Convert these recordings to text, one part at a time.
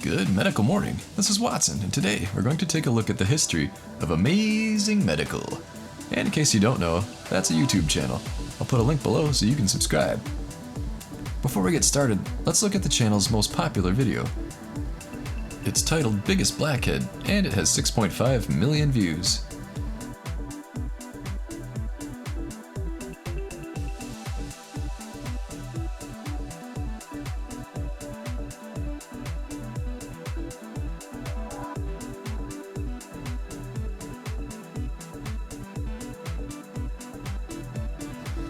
Good medical morning. This is Watson, and today we're going to take a look at the history of Amazing Medical. And in case you don't know, that's a YouTube channel. I'll put a link below so you can subscribe. Before we get started, let's look at the channel's most popular video. It's titled Biggest Blackhead, and it has 6.5 million views.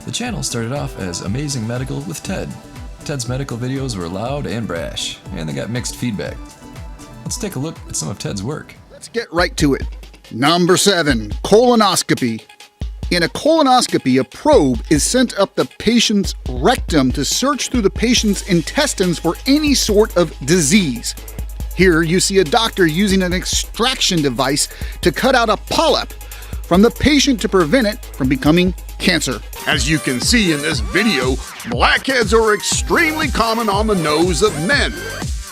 The channel started off as Amazing Medical with Ted. Ted's medical videos were loud and brash, and they got mixed feedback. Let's take a look at some of Ted's work. Let's get right to it. Number 7, colonoscopy. In a colonoscopy, a probe is sent up the patient's rectum to search through the patient's intestines for any sort of disease. Here you see a doctor using an extraction device to cut out a polyp from the patient to prevent it from becoming cancer. As you can see in this video, blackheads are extremely common on the nose of men.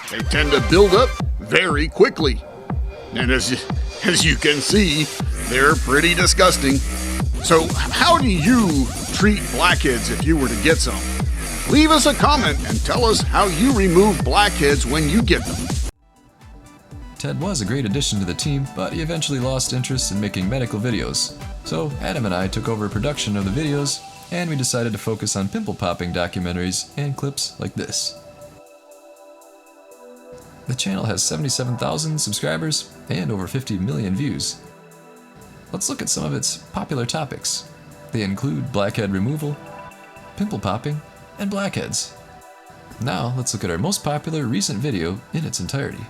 They tend to build up very quickly. And as you can see, they're pretty disgusting. So how do you treat blackheads if you were to get some? Leave us a comment and tell us how you remove blackheads when you get them. Ted was a great addition to the team, but he eventually lost interest in making medical videos. So Adam and I took over production of the videos, and we decided to focus on pimple popping documentaries and clips like this. The channel has 77,000 subscribers and over 50 million views. Let's look at some of its popular topics. They include blackhead removal, pimple popping, and blackheads. Now let's look at our most popular recent video in its entirety.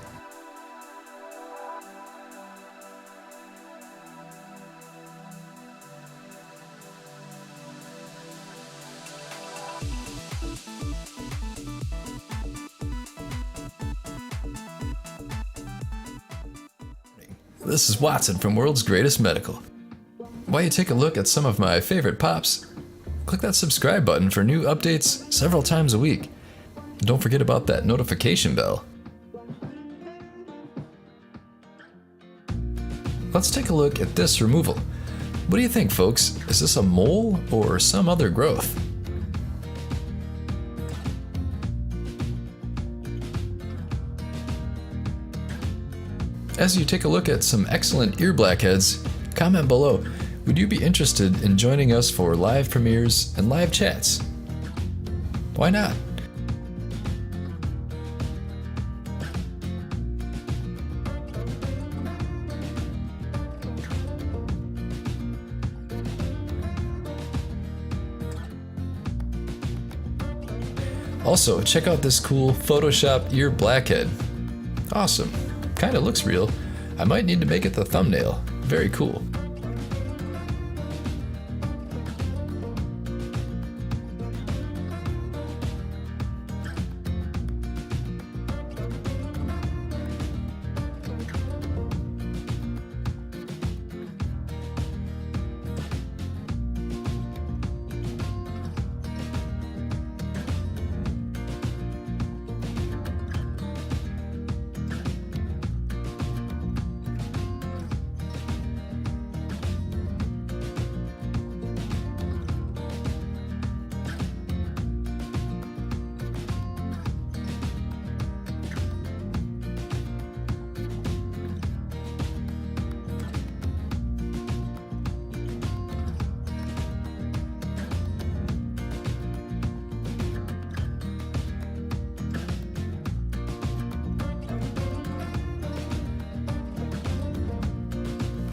This is Watson from World's Greatest Medical. While you take a look at some of my favorite pops, click that subscribe button for new updates several times a week. And don't forget about that notification bell. Let's take a look at this removal. What do you think, folks? Is this a mole or some other growth? As you take a look at some excellent ear blackheads, comment below, would you be interested in joining us for live premieres and live chats? Why not? Also, check out this cool Photoshop ear blackhead. Awesome. Kinda looks real. I might need to make it the thumbnail. Very cool.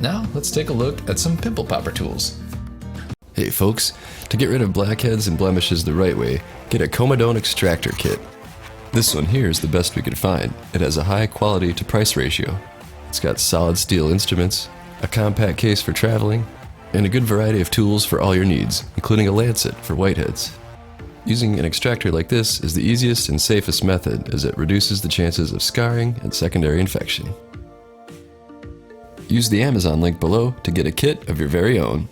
Now, let's take a look at some pimple popper tools. Hey folks, to get rid of blackheads and blemishes the right way, get a Comedone extractor kit. This one here is the best we could find. It has a high quality to price ratio. It's got solid steel instruments, a compact case for traveling, and a good variety of tools for all your needs, including a lancet for whiteheads. Using an extractor like this is the easiest and safest method, as it reduces the chances of scarring and secondary infection. Use the Amazon link below to get a kit of your very own.